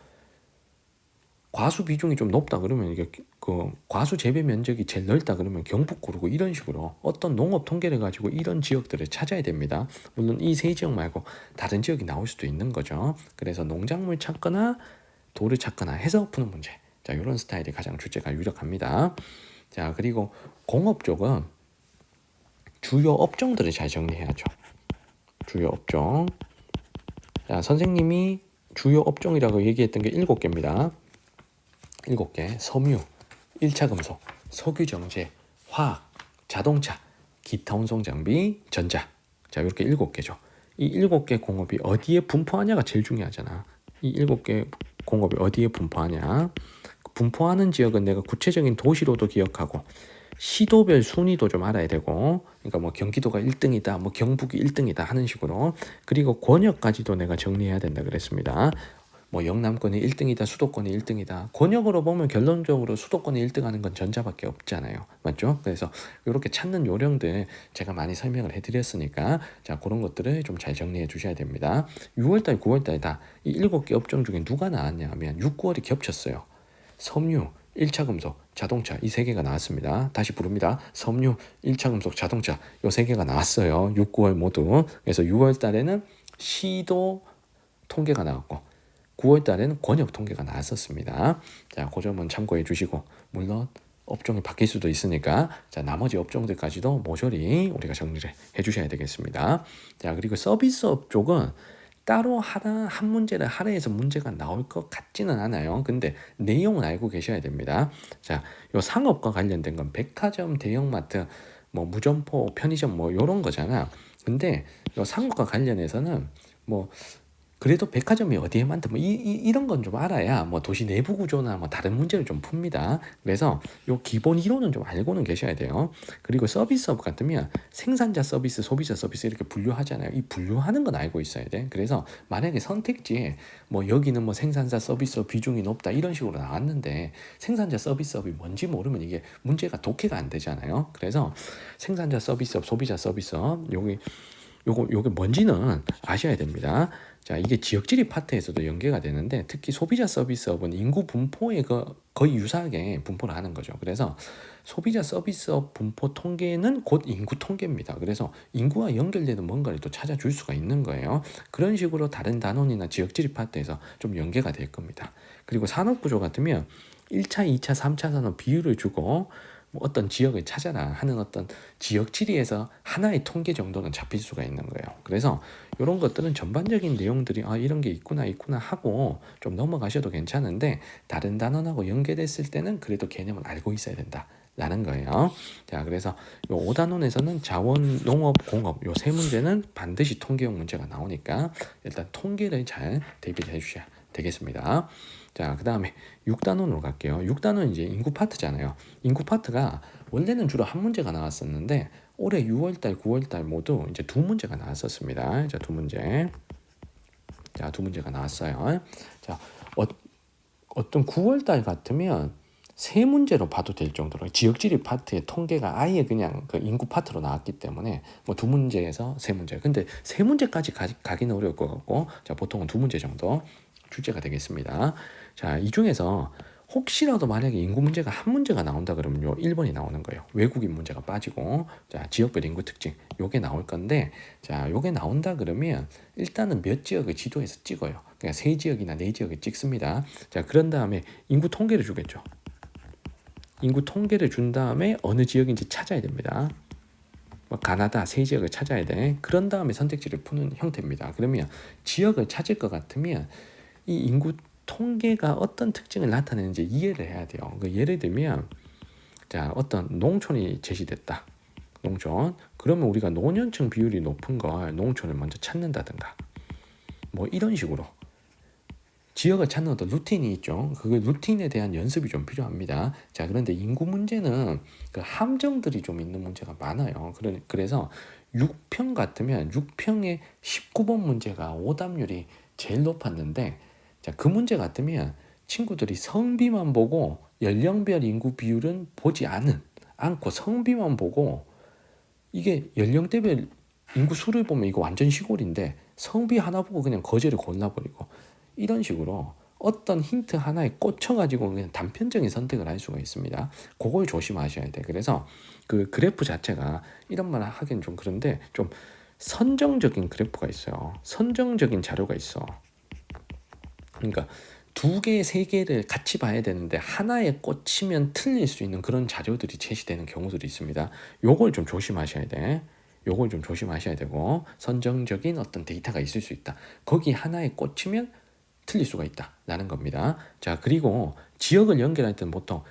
[SPEAKER 1] 과수 비중이 좀 높다 그러면 이게 그 과수 재배 면적이 제일 넓다 그러면 경북 고르고 이런 식으로 어떤 농업 통계를 가지고 이런 지역들을 찾아야 됩니다. 물론 이 세 지역 말고 다른 지역이 나올 수도 있는 거죠. 그래서 농작물 찾거나 돌을 찾거나 해서 푸는 문제. 자, 이런 스타일이 가장 출제가 유력합니다. 자, 그리고 공업 쪽은 주요 업종들을 잘 정리해야죠. 주요 업종. 자, 선생님이 주요 업종이라고 얘기했던 게 7개입니다. 7개. 섬유, 1차 금속, 석유정제, 화학, 자동차, 기타 운송 장비, 전자. 자, 이렇게 7개죠. 이 7개 공업이 어디에 분포하냐가 제일 중요하잖아. 이 7개 공업이 어디에 분포하냐. 분포하는 지역은 내가 구체적인 도시로도 기억하고 시도별 순위도 좀 알아야 되고, 그러니까 뭐 경기도가 1등이다, 뭐 경북이 1등이다 하는 식으로. 그리고 권역까지도 내가 정리해야 된다 그랬습니다. 뭐 영남권이 1등이다, 수도권이 1등이다. 권역으로 보면 결론적으로 수도권이 1등하는 건 전자밖에 없잖아요. 맞죠? 그래서 이렇게 찾는 요령들 제가 많이 설명을 해드렸으니까 자, 그런 것들을 좀 잘 정리해 주셔야 됩니다. 6월달, 9월달 다 이 7개 업종 중에 누가 나왔냐 하면 6, 9월이 겹쳤어요. 섬유, 1차 금속, 자동차 이 세 개가 나왔습니다. 다시 부릅니다. 섬유, 1차 금속, 자동차 이 세 개가 나왔어요. 6, 9월 모두. 그래서 6월 달에는 시도 통계가 나왔고 9월 달에는 권역 통계가 나왔었습니다. 자, 그 점은 참고해 주시고 물론 업종이 바뀔 수도 있으니까 자, 나머지 업종들까지도 모조리 우리가 정리를 해 주셔야 되겠습니다. 자, 그리고 서비스업 쪽은 따로 하나 한 문제를 할애해서 문제가 나올 것 같지는 않아요. 근데 내용은 알고 계셔야 됩니다. 자, 요 상업과 관련된 건 백화점, 대형마트, 뭐 무점포, 편의점 뭐 요런 거잖아. 근데 요 상업과 관련해서는 뭐 그래도 백화점이 어디에 많다 뭐 이런 건 좀 알아야 뭐 도시 내부 구조나 뭐 다른 문제를 좀 풉니다. 그래서 요 기본 이론은 좀 알고는 계셔야 돼요. 그리고 서비스업 같으면 생산자 서비스, 소비자 서비스 이렇게 분류하잖아요. 이 분류하는 건 알고 있어야 돼. 그래서 만약에 선택지에 뭐 여기는 뭐 생산자 서비스업 비중이 높다 이런 식으로 나왔는데 생산자 서비스업이 뭔지 모르면 이게 문제가 독해가 안 되잖아요. 그래서 생산자 서비스업, 소비자 서비스업 요게 뭔지는 아셔야 됩니다. 자, 이게 지역지리 파트에서도 연계가 되는데 특히 소비자 서비스업은 인구 분포에 거의 유사하게 분포를 하는 거죠. 그래서 소비자 서비스업 분포 통계는 곧 인구 통계입니다. 그래서 인구와 연결되는 뭔가를 또 찾아줄 수가 있는 거예요. 그런 식으로 다른 단원이나 지역지리 파트에서 좀 연계가 될 겁니다. 그리고 산업구조 같으면 1차, 2차, 3차 산업 비율을 주고 뭐 어떤 지역을 찾아라 하는 어떤 지역 지리에서 하나의 통계 정도는 잡힐 수가 있는 거예요. 그래서 이런 것들은 전반적인 내용들이 이런 게 있구나 하고 좀 넘어가셔도 괜찮은데 다른 단원하고 연계됐을 때는 그래도 개념을 알고 있어야 된다. 라는 거예요. 자, 그래서 요 5단원에서는 자원, 농업, 공업 요 세 문제는 반드시 통계형 문제가 나오니까 일단 통계를 잘 대비를 해주셔야 되겠습니다. 자, 그 다음에 6단원으로 갈게요. 6단원 이제 인구 파트잖아요. 인구 파트가 원래는 주로 한 문제가 나왔었는데 올해 6월달, 9월달 모두 이제 두 문제가 나왔었습니다. 자, 두 문제. 자, 두 문제가 나왔어요. 자, 어떤 9월달 같으면 세 문제로 봐도 될 정도로 지역지리 파트의 통계가 아예 그냥 그 인구 파트로 나왔기 때문에 뭐 두 문제에서 세 문제. 근데 세 문제까지 가기는 어려울 것 같고, 자, 보통은 두 문제 정도 출제가 되겠습니다. 자, 이 중에서 혹시라도 만약에 인구 문제가 한 문제가 나온다 그러면 요 1번이 나오는 거예요. 외국인 문제가 빠지고, 자, 지역별 인구 특징 요게 나올 건데, 자, 요게 나온다 그러면 일단은 몇 지역을 지도에서 찍어요. 그러니까 세 지역이나 네 지역을 찍습니다. 자, 그런 다음에 인구 통계를 주겠죠. 인구 통계를 준 다음에 어느 지역인지 찾아야 됩니다. 뭐 가나다 세 지역을 찾아야 돼. 그런 다음에 선택지를 푸는 형태입니다. 그러면 지역을 찾을 것 같으면 이 인구 통계가 어떤 특징을 나타내는지 이해를 해야 돼요. 그 예를 들면 자, 어떤 농촌이 제시됐다. 농촌. 그러면 우리가 노년층 비율이 높은 걸 농촌을 먼저 찾는다든가 뭐 이런 식으로 지역을 찾는 어떤 루틴이 있죠. 그 루틴에 대한 연습이 좀 필요합니다. 자, 그런데 인구 문제는 그 함정들이 좀 있는 문제가 많아요. 그래서 6평 같으면 6평에 19번 문제가 오답률이 제일 높았는데, 자, 그 문제 같으면 친구들이 성비만 보고 연령별 인구 비율은 보지 않고 성비만 보고 이게 연령대별 인구 수를 보면 이거 완전 시골인데 성비 하나 보고 그냥 거제를 골라버리고 이런 식으로 어떤 힌트 하나에 꽂혀가지고 그냥 단편적인 선택을 할 수가 있습니다. 그걸 조심하셔야 돼. 그래서 그 그래프 자체가 이런 말 하긴 좀 그런데 좀 선정적인 그래프가 있어요. 선정적인 자료가 있어. 그러니까 두 개, 세 개를 같이 봐야 되는데 하나에 꽂히면 틀릴 수 있는 그런 자료들이 제시되는 경우들이 있습니다. 요걸 좀 조심하셔야 돼. 요걸 좀 조심하셔야 되고 선정적인 어떤 데이터가 있을 수 있다. 거기 하나에 꽂히면 틀릴 수가 있다라는 겁니다. 자, 그리고 지역을 연결할 때는 보통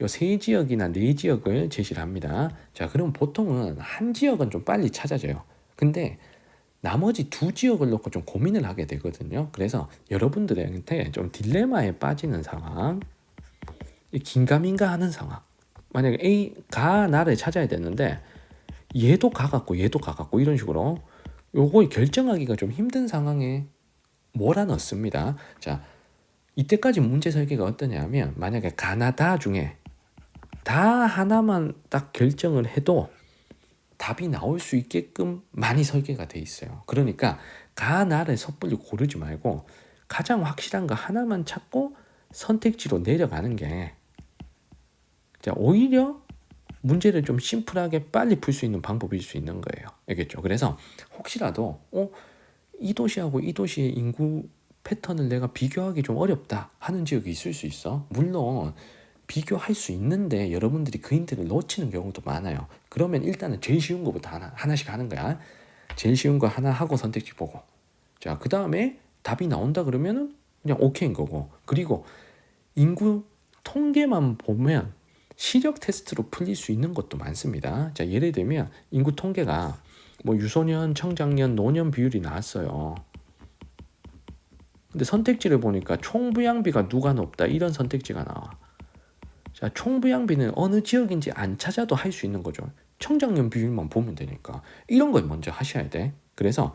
[SPEAKER 1] 요 세 지역이나 네 지역을 제시를 합니다. 자, 그럼 보통은 한 지역은 좀 빨리 찾아져요. 근데 나머지 두 지역을 놓고 좀 고민을 하게 되거든요. 그래서 여러분들한테 좀 딜레마에 빠지는 상황, 긴가민가 하는 상황, 만약에 가 나를 찾아야 되는데 얘도 가 같고 얘도 가 같고 이런 식으로 요거 결정하기가 좀 힘든 상황에 몰아넣습니다. 자, 이때까지 문제 설계가 어떠냐면 만약에 가나다 중에 다 하나만 딱 결정을 해도 답이 나올 수 있게끔 많이 설계가 돼 있어요. 그러니까 가나를 섣불리 고르지 말고 가장 확실한 거 하나만 찾고 선택지로 내려가는 게 오히려 문제를 좀 심플하게 빨리 풀 수 있는 방법일 수 있는 거예요. 알겠죠? 그래서 혹시라도 이 도시하고 이 도시의 인구 패턴을 내가 비교하기 좀 어렵다 하는 지역이 있을 수 있어. 물론 비교할 수 있는데 여러분들이 그 힌트를 놓치는 경우도 많아요. 그러면 일단은 제일 쉬운 거부터 하나씩 하는 거야. 제일 쉬운 거 하나 하고 선택지 보고. 자, 그 다음에 답이 나온다 그러면은 그냥 오케이인 거고. 그리고 인구 통계만 보면 시력 테스트로 풀릴 수 있는 것도 많습니다. 자, 예를 들면 인구 통계가 뭐 유소년, 청장년, 노년 비율이 나왔어요. 근데 선택지를 보니까 총부양비가 누가 높다 이런 선택지가 나와. 자, 총부양비는 어느 지역인지 안 찾아도 할 수 있는 거죠. 청장년 비율만 보면 되니까 이런 걸 먼저 하셔야 돼. 그래서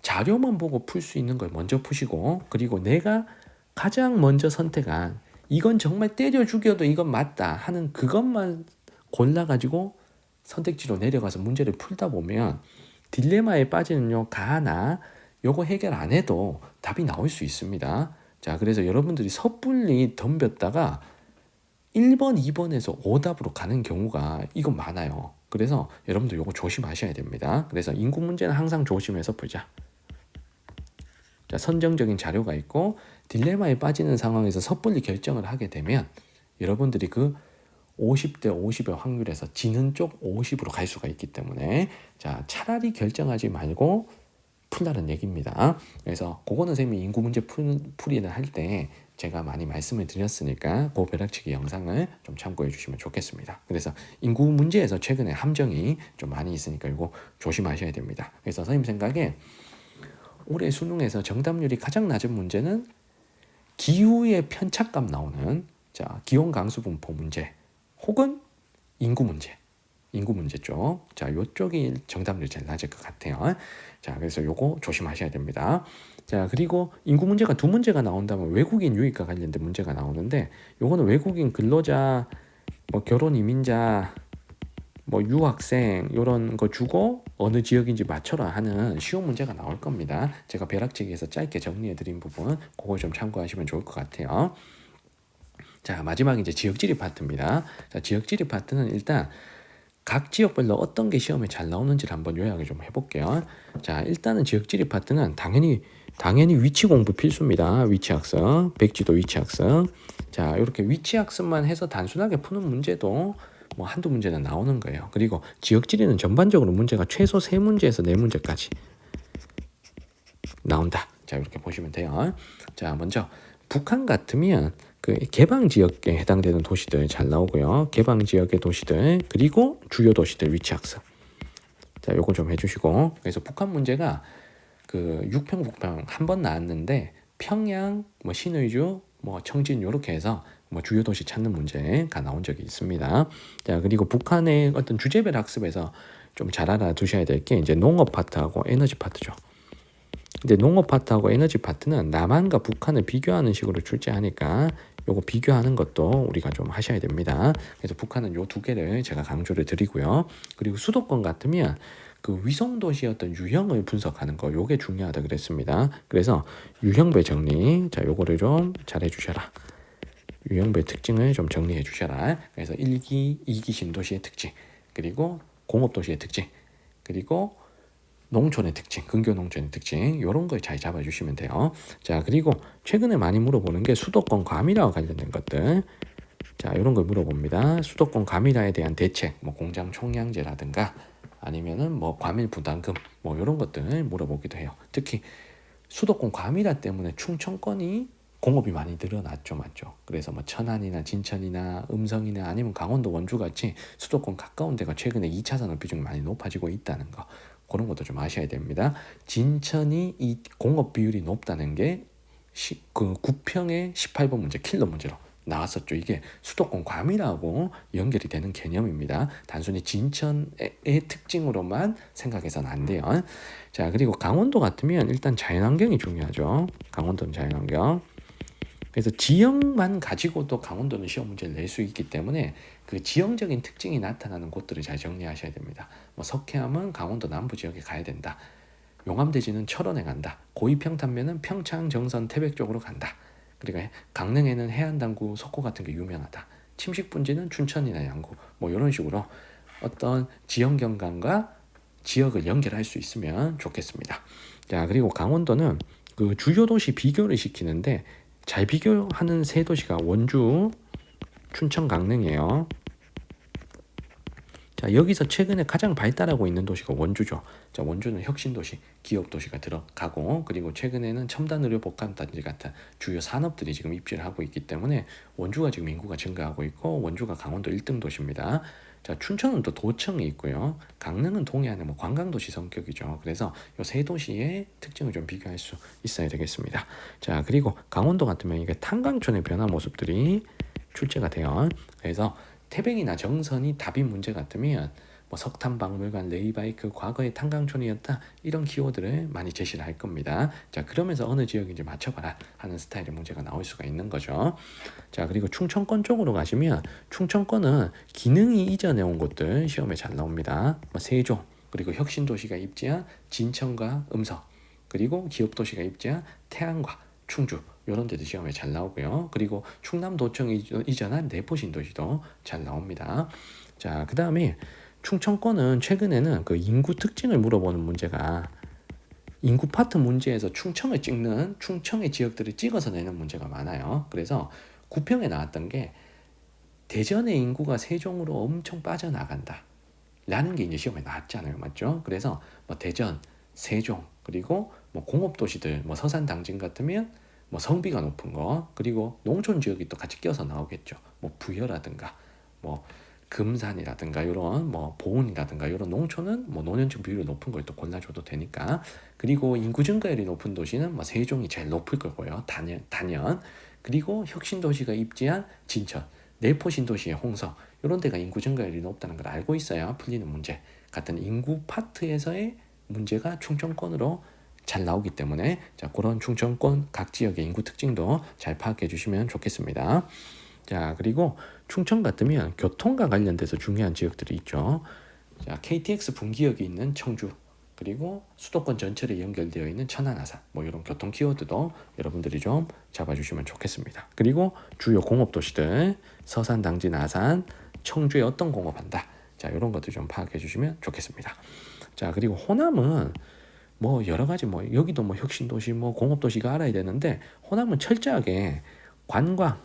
[SPEAKER 1] 자료만 보고 풀 수 있는 걸 먼저 푸시고, 그리고 내가 가장 먼저 선택한 이건 정말 때려 죽여도 이건 맞다 하는 그것만 골라가지고 선택지로 내려가서 문제를 풀다 보면 딜레마에 빠지는 요 가나 요거 해결 안 해도 답이 나올 수 있습니다. 자, 그래서 여러분들이 섣불리 덤볐다가 1번, 2번에서 오답으로 가는 경우가 이건 많아요. 그래서 여러분들 요거 조심하셔야 됩니다. 그래서 인구 문제는 항상 조심해서 풀자. 자, 선정적인 자료가 있고 딜레마에 빠지는 상황에서 섣불리 결정을 하게 되면 여러분들이 그 50대 50의 확률에서 지는 쪽 50으로 갈 수가 있기 때문에 자, 차라리 결정하지 말고 풀라는 얘기입니다. 그래서 그거는 선생님이 인구 문제 풀이를 할 때 제가 많이 말씀을 드렸으니까 그 벼락치기 영상을 좀 참고해 주시면 좋겠습니다. 그래서 인구 문제에서 최근에 함정이 좀 많이 있으니까 이거 조심하셔야 됩니다. 그래서 선생님 생각에 올해 수능에서 정답률이 가장 낮은 문제는 기후의 편차값 나오는 자, 기온 강수 분포 문제 혹은 인구 문제 쪽. 자, 요쪽이 정답률이 제일 낮을 것 같아요. 자, 그래서 요거 조심하셔야 됩니다. 자, 그리고 인구 문제가 두 문제가 나온다면 외국인 유입과 관련된 문제가 나오는데 요거는 외국인 근로자, 뭐 결혼 이민자, 뭐 유학생 요런 거 주고 어느 지역인지 맞춰라 하는 쉬운 문제가 나올 겁니다. 제가 벼락치기에서 짧게 정리해 드린 부분 그거 좀 참고하시면 좋을 것 같아요. 자, 마지막 이제 지역지리 파트입니다. 자, 지역지리 파트는 일단 각 지역별로 어떤 게 시험에 잘 나오는지를 한번 요약을 좀 해볼게요. 자, 일단은 지역지리 파트는 당연히 위치 공부 필수입니다. 위치 학습, 백지도 위치 학습. 자, 이렇게 위치 학습만 해서 단순하게 푸는 문제도 뭐 한두 문제는 나오는 거예요. 그리고 지역지리는 전반적으로 문제가 최소 3문제에서 4문제까지 나온다. 자, 이렇게 보시면 돼요. 자, 먼저 북한 같으면 그 개방 지역에 해당되는 도시들 잘 나오고요. 개방 지역의 도시들 그리고 주요 도시들 위치 학습. 자, 요거 좀 해주시고. 그래서 북한 문제가 그 6평, 북평 한 번 나왔는데 평양, 뭐 신의주, 뭐 청진 요렇게 해서 뭐 주요 도시 찾는 문제가 나온 적이 있습니다. 자, 그리고 북한의 어떤 주제별 학습에서 좀 잘 알아두셔야 될 게 이제 농업 파트하고 에너지 파트죠. 근데 농업 파트하고 에너지 파트는 남한과 북한을 비교하는 식으로 출제하니까 요거 비교하는 것도 우리가 좀 하셔야 됩니다. 그래서 북한은 요 두 개를 제가 강조를 드리고요. 그리고 수도권 같으면 그 위성도시의 어떤 유형을 분석하는 거 요게 중요하다 그랬습니다. 그래서 유형별 정리, 자, 요거를 좀 잘 해주셔라. 유형별 특징을 좀 정리해 주셔라. 그래서 1기, 2기 신도시의 특징, 그리고 공업도시의 특징, 그리고 농촌의 특징, 근교 농촌의 특징 이런 걸 잘 잡아주시면 돼요. 자, 그리고 최근에 많이 물어보는 게 수도권 과밀화와 관련된 것들. 자, 이런 걸 물어봅니다. 수도권 과밀화에 대한 대책, 뭐 공장 총량제라든가 아니면은 뭐 과밀 부담금, 뭐 이런 것들을 물어보기도 해요. 특히 수도권 과밀화 때문에 충청권이 공업이 많이 늘어났죠, 맞죠? 그래서 뭐 천안이나 진천이나 음성이나 아니면 강원도 원주 같이 수도권 가까운 데가 최근에 2차 산업 비중이 많이 높아지고 있다는 거. 그런 것도 좀 아셔야 됩니다. 진천이 이 공업 비율이 높다는 게 그 9평의 18번 문제 킬러 문제로 나왔었죠. 이게 수도권 과밀하고 연결이 되는 개념입니다. 단순히 진천의 특징으로만 생각해서는 안 돼요. 자, 그리고 강원도 같으면 일단 자연환경이 중요하죠. 강원도는 자연환경. 그래서 지형만 가지고도 강원도는 시험 문제를 낼 수 있기 때문에 그 지형적인 특징이 나타나는 곳들을 잘 정리하셔야 됩니다. 뭐 석회암은 강원도 남부 지역에 가야 된다. 용암대지는 철원에 간다. 고이평탄면은 평창, 정선, 태백 쪽으로 간다. 그러니까 강릉에는 해안당구, 석고 같은 게 유명하다. 침식분지는 춘천이나 양구 뭐 이런 식으로 어떤 지형 경관과 지역을 연결할 수 있으면 좋겠습니다. 자, 그리고 강원도는 그 주요 도시 비교를 시키는데 잘 비교하는 세 도시가 원주, 춘천, 강릉이에요. 자, 여기서 최근에 가장 발달하고 있는 도시가 원주죠. 자, 원주는 혁신도시, 기업도시가 들어가고 그리고 최근에는 첨단의료복합단지 같은 주요 산업들이 지금 입지를 하고 있기 때문에 원주가 지금 인구가 증가하고 있고 원주가 강원도 1등 도시입니다. 자, 춘천은 또 도청이 있고요. 강릉은 동해안의 뭐 관광도시 성격이죠. 그래서 이 세 도시의 특징을 좀 비교할 수 있어야 되겠습니다. 자, 그리고 강원도 같으면 이게 탄광촌의 변화 모습들이 출제가 돼요. 그래서 태백이나 정선이 답인 문제 같으면 뭐 석탄박물관, 레이바이크, 과거의 탄광촌이었다 이런 키워드를 많이 제시를 할 겁니다. 자, 그러면서 어느 지역인지 맞춰봐라 하는 스타일의 문제가 나올 수가 있는 거죠. 자, 그리고 충청권 쪽으로 가시면 충청권은 기능이 이전해 온 곳들 시험에 잘 나옵니다. 뭐 세종, 그리고 혁신도시가 입지한 진천과 음성, 그리고 기업도시가 입지한 태안과 충주 이런 데도 시험에 잘 나오고요. 그리고 충남도청이 이전한 내포신도시도 잘 나옵니다. 자, 그 다음에 충청권은 최근에는 그 인구 특징을 물어보는 문제가 인구 파트 문제에서 충청을 찍는 충청의 지역들을 찍어서 내는 문제가 많아요. 그래서 9평에 나왔던 게 대전의 인구가 세종으로 엄청 빠져나간다 라는 게 이제 시험에 나왔잖아요. 맞죠? 그래서 뭐 대전, 세종, 그리고 뭐 공업도시들, 뭐 서산 당진 같으면 뭐 성비가 높은 거, 그리고 농촌 지역이 또 같이 껴서 나오겠죠. 뭐 부여라든가 뭐 금산이라든가 이런 뭐 보은이라든가 이런 농촌은 뭐 노년층 비율이 높은 걸 또 골라줘도 되니까. 그리고 인구 증가율이 높은 도시는 뭐 세종이 제일 높을 거고요. 단연. 그리고 혁신 도시가 입지한 진천, 내포 신도시의 홍성 이런 데가 인구 증가율이 높다는 걸 알고 있어야 풀리는 문제 같은 인구 파트에서의 문제가 충청권으로 잘 나오기 때문에 자, 그런 충청권 각 지역의 인구 특징도 잘 파악해 주시면 좋겠습니다. 자, 그리고 충청 같으면 교통과 관련돼서 중요한 지역들이 있죠. 자, KTX 분기역이 있는 청주, 그리고 수도권 전체로 연결되어 있는 천안, 아산 뭐 이런 교통 키워드도 여러분들이 좀 잡아주시면 좋겠습니다. 그리고 주요 공업도시들 서산, 당진, 아산, 청주에 어떤 공업한다. 자, 이런 것들 좀 파악해 주시면 좋겠습니다. 자, 그리고 호남은 뭐 여러 가지 뭐 여기도 뭐 혁신도시 뭐 공업도시가 알아야 되는데 호남은 철저하게 관광,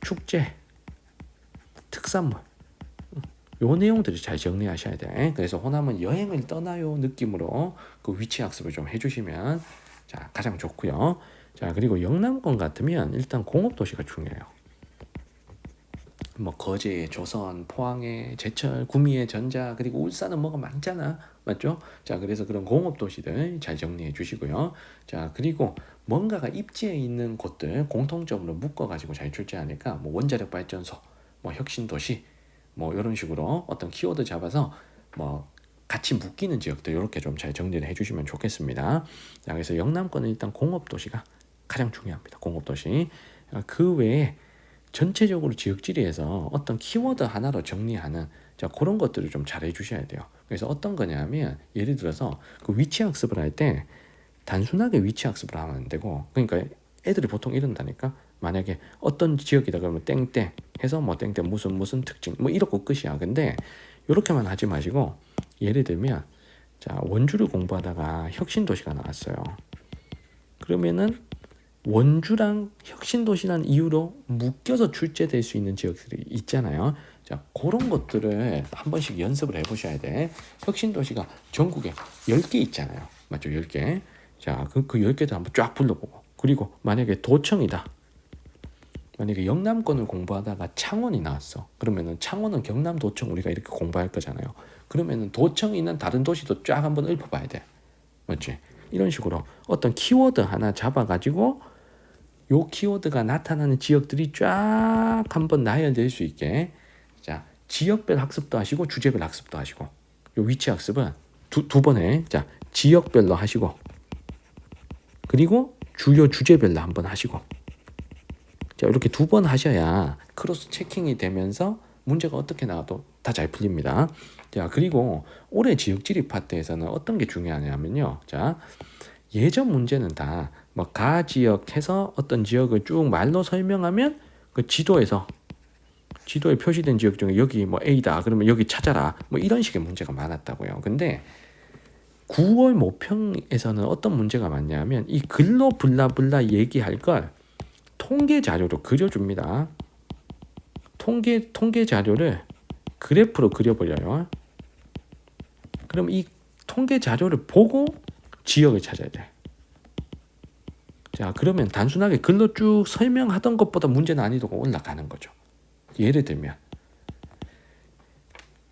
[SPEAKER 1] 축제, 특산물 요 내용들을 잘 정리하셔야 돼. 그래서 호남은 여행을 떠나요 느낌으로 그 위치 학습을 좀 해주시면 자, 가장 좋고요. 자, 그리고 영남권 같으면 일단 공업도시가 중요해요. 뭐 거제, 조선, 포항에 제철, 구미에 전자, 그리고 울산은 뭐가 많잖아. 맞죠? 자, 그래서 그런 공업 도시들 잘 정리해 주시고요. 자, 그리고 뭔가가 입지에 있는 곳들 공통점으로 묶어 가지고 잘 출제하니까 뭐 원자력 발전소, 뭐 혁신 도시 뭐 이런 식으로 어떤 키워드 잡아서 뭐 같이 묶이는 지역들 이렇게 좀 잘 정리를 해 주시면 좋겠습니다. 자, 그래서 영남권은 일단 공업 도시가 가장 중요합니다. 공업 도시. 그 외에 전체적으로 지역지리에서 어떤 키워드 하나로 정리하는 자, 그런 것들을 좀 잘 해주셔야 돼요. 그래서 어떤 거냐면 예를 들어서 그 위치 학습을 할 때 단순하게 위치 학습을 하면 안 되고, 그러니까 애들이 보통 이런다니까. 만약에 어떤 지역이다 그러면 땡땡 해서 뭐 땡땡 무슨 특징 뭐 이러고 끝이야. 근데 이렇게만 하지 마시고 예를 들면 자, 원주를 공부하다가 혁신도시가 나왔어요. 그러면은 원주랑 혁신도시라는 이유로 묶여서 출제될 수 있는 지역들이 있잖아요. 자, 그런 것들을 한 번씩 연습을 해보셔야 돼. 혁신도시가 전국에 10개 있잖아요. 맞죠? 10개. 자, 그 10개도 한번 쫙 불러보고. 그리고 만약에 도청이다. 만약에 영남권을 공부하다가 창원이 나왔어. 그러면은 창원은 경남도청 우리가 이렇게 공부할 거잖아요. 그러면은 도청이 있는 다른 도시도 쫙 한번 읊어봐야 돼. 맞지? 이런 식으로 어떤 키워드 하나 잡아가지고 요 키워드가 나타나는 지역들이 쫙 한번 나열될 수 있게 자 지역별 학습도 하시고 주제별 학습도 하시고 요 위치 학습은 두 번에 자 지역별로 하시고 그리고 주요 주제별로 한번 하시고 자 이렇게 두 번 하셔야 크로스 체킹이 되면서 문제가 어떻게 나와도 다 잘 풀립니다. 자 그리고 올해 지역지리 파트에서는 어떤 게 중요하냐면요. 자 예전 문제는 다 뭐 가 지역 해서 어떤 지역을 쭉 말로 설명하면 그 지도에 표시된 지역 중에 여기 뭐 A다 그러면 여기 찾아라 뭐 이런 식의 문제가 많았다고요. 근데 9월 모평에서는 어떤 문제가 많냐면 이 글로 블라블라 얘기할 걸 통계 자료로 그려줍니다. 통계 자료를 그래프로 그려버려요. 그럼 이 통계 자료를 보고 지역을 찾아야 돼. 자, 그러면 단순하게 글로 쭉 설명하던 것보다 문제 난이도가 올라가는 거죠. 예를 들면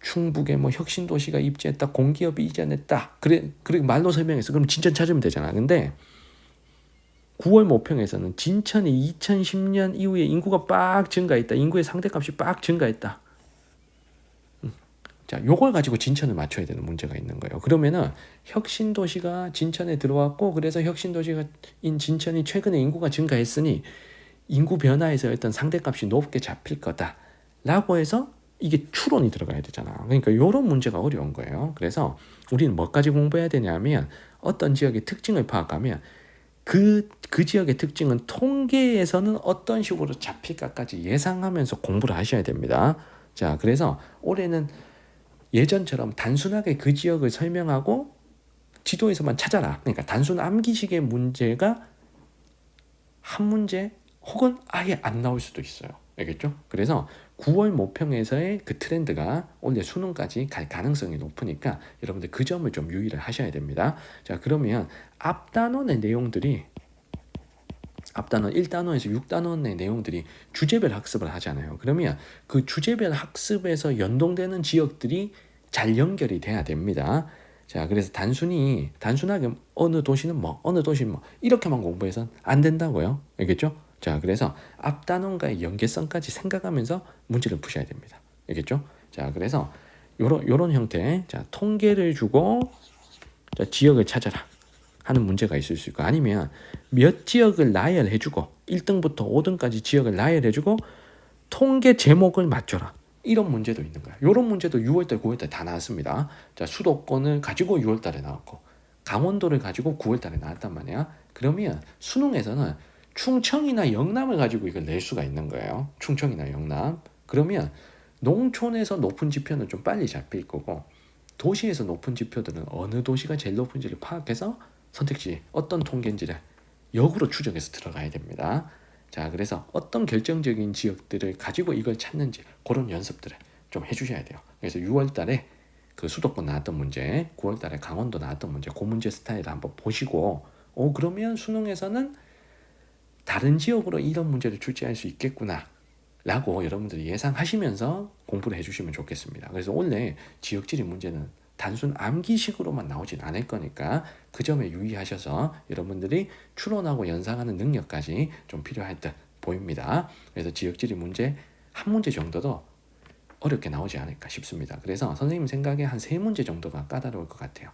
[SPEAKER 1] 충북에 뭐 혁신도시가 입지했다, 공기업이 이전했다. 그래 말로 설명했어. 그럼 진천 찾으면 되잖아. 근데 9월 모평에서는 진천이 2010년 이후에 인구가 빡 증가했다. 인구의 상대값이 빡 증가했다. 자, 요걸 가지고 진천을 맞춰야 되는 문제가 있는 거예요. 그러면은 혁신도시가 진천에 들어왔고 그래서 혁신도시인 진천이 최근에 인구가 증가했으니 인구 변화에서 일단 상대값이 높게 잡힐 거다라고 해서 이게 추론이 들어가야 되잖아. 그러니까 이런 문제가 어려운 거예요. 그래서 우리는 뭐까지 공부해야 되냐면 어떤 지역의 특징을 파악하면 그 지역의 특징은 통계에서는 어떤 식으로 잡힐까까지 예상하면서 공부를 하셔야 됩니다. 자, 그래서 올해는 예전처럼 단순하게 그 지역을 설명하고 지도에서만 찾아라. 그러니까 단순 암기식의 문제가 한 문제 혹은 아예 안 나올 수도 있어요. 알겠죠? 그래서 9월 모평에서의 그 트렌드가 올해 수능까지 갈 가능성이 높으니까 여러분들 그 점을 좀 유의를 하셔야 됩니다. 자, 그러면 앞단원의 내용들이 앞단원 1단원에서 6단원의 내용들이 주제별 학습을 하잖아요. 그러면 그 주제별 학습에서 연동되는 지역들이 잘 연결이 돼야 됩니다. 자, 그래서 단순하게 어느 도시는 뭐 이렇게만 공부해서는 안 된다고요. 알겠죠? 자, 그래서 앞단원과의 연계성까지 생각하면서 문제를 푸셔야 됩니다. 알겠죠? 자, 그래서 요런 형태, 자, 통계를 주고 자, 지역을 찾아라 하는 문제가 있을 수 있고 아니면 몇 지역을 나열해주고 1등부터 5등까지 지역을 나열해주고 통계 제목을 맞춰라. 이런 문제도 있는 거야. 이런 문제도 6월달, 9월달 다 나왔습니다. 자, 수도권을 가지고 6월달에 나왔고 강원도를 가지고 9월달에 나왔단 말이야. 그러면 수능에서는 충청이나 영남을 가지고 이걸 낼 수가 있는 거예요. 충청이나 영남. 그러면 농촌에서 높은 지표는 좀 빨리 잡힐 거고 도시에서 높은 지표들은 어느 도시가 제일 높은지를 파악해서 선택지 어떤 통계인지를 역으로 추정해서 들어가야 됩니다. 자, 그래서 어떤 결정적인 지역들을 가지고 이걸 찾는지 그런 연습들을 좀 해주셔야 돼요. 그래서 6월달에 그 수도권 나왔던 문제, 9월달에 강원도 나왔던 문제, 그 문제 스타일을 한번 보시고, 그러면 수능에서는 다른 지역으로 이런 문제를 출제할 수 있겠구나 라고 여러분들이 예상하시면서 공부를 해주시면 좋겠습니다. 그래서 원래 지역지리 문제는 단순 암기식으로만 나오진 않을 거니까 그 점에 유의하셔서 여러분들이 추론하고 연상하는 능력까지 좀 필요할 듯 보입니다. 그래서 지역지리 문제 한 문제 정도도 어렵게 나오지 않을까 싶습니다. 그래서 선생님 생각에 한 3문제 정도가 까다로울 것 같아요.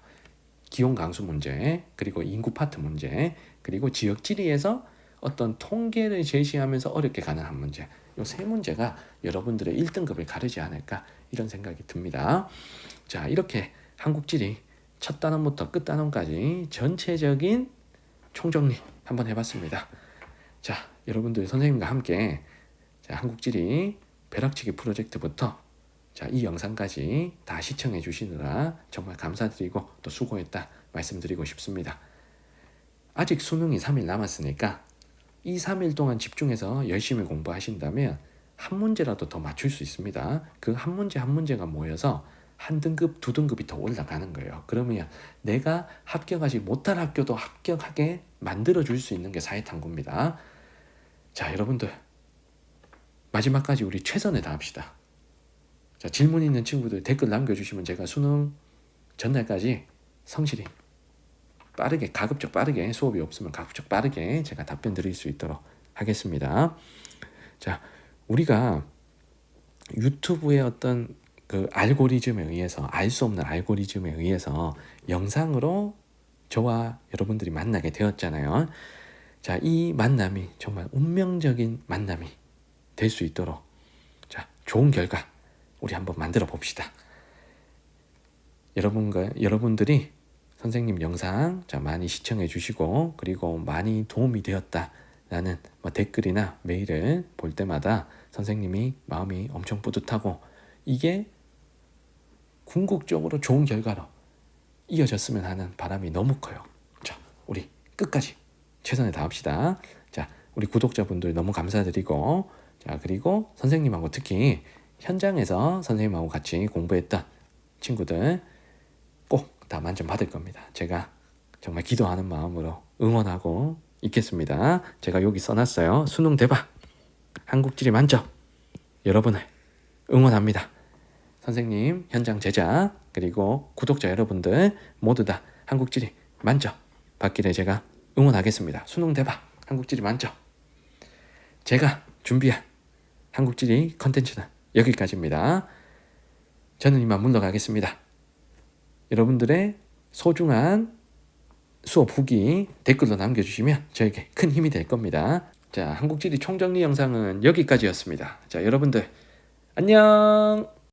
[SPEAKER 1] 기온 강수 문제, 그리고 인구 파트 문제, 그리고 지역지리에서 어떤 통계를 제시하면서 어렵게 가는 한 문제. 이 3문제가 여러분들의 1등급을 가르지 않을까 이런 생각이 듭니다. 자, 이렇게 한국지리 첫 단원부터 끝 단원까지 전체적인 총정리 한번 해봤습니다. 자, 여러분들 선생님과 함께 자, 한국지리 벼락치기 프로젝트부터 자, 이 영상까지 다 시청해 주시느라 정말 감사드리고 또 수고했다 말씀드리고 싶습니다. 아직 수능이 3일 남았으니까 이 3일 동안 집중해서 열심히 공부하신다면 한 문제라도 더 맞출 수 있습니다. 그 한 문제 한 문제가 모여서 한 등급, 두 등급이 더 올라가는 거예요. 그러면 내가 합격하지 못한 학교도 합격하게 만들어줄 수 있는 게 사회탐구입니다. 자, 여러분들 마지막까지 우리 최선을 다합시다. 자, 질문 있는 친구들 댓글 남겨주시면 제가 수능 전날까지 성실히 빠르게, 가급적 빠르게, 수업이 없으면 가급적 빠르게 제가 답변 드릴 수 있도록 하겠습니다. 자, 우리가 유튜브의 어떤 그 알고리즘에 의해서, 알 수 없는 알고리즘에 의해서 영상으로 저와 여러분들이 만나게 되었잖아요. 자, 이 만남이 정말 운명적인 만남이 될 수 있도록, 자, 좋은 결과 우리 한번 만들어 봅시다. 여러분들이 선생님 영상 자 많이 시청해 주시고, 그리고 많이 도움이 되었다라는 댓글이나 메일을 볼 때마다 선생님이 마음이 엄청 뿌듯하고, 이게 궁극적으로 좋은 결과로 이어졌으면 하는 바람이 너무 커요. 자, 우리 끝까지 최선을 다합시다. 자, 우리 구독자분들 너무 감사드리고, 자, 그리고 선생님하고 특히 현장에서 선생님하고 같이 공부했던 친구들 꼭 다 만점 받을 겁니다. 제가 정말 기도하는 마음으로 응원하고 있겠습니다. 제가 여기 써놨어요. 수능 대박, 한국지리 만점, 여러분을 응원합니다. 선생님, 현장 제자, 그리고 구독자 여러분들 모두 다 한국지리 만점 받기를 제가 응원하겠습니다. 수능 대박, 한국지리 만점. 제가 준비한 한국지리 컨텐츠는 여기까지입니다. 저는 이만 물러가겠습니다. 여러분들의 소중한 수업 후기 댓글로 남겨주시면 저에게 큰 힘이 될 겁니다. 자, 한국지리 총정리 영상은 여기까지였습니다. 자, 여러분들 안녕.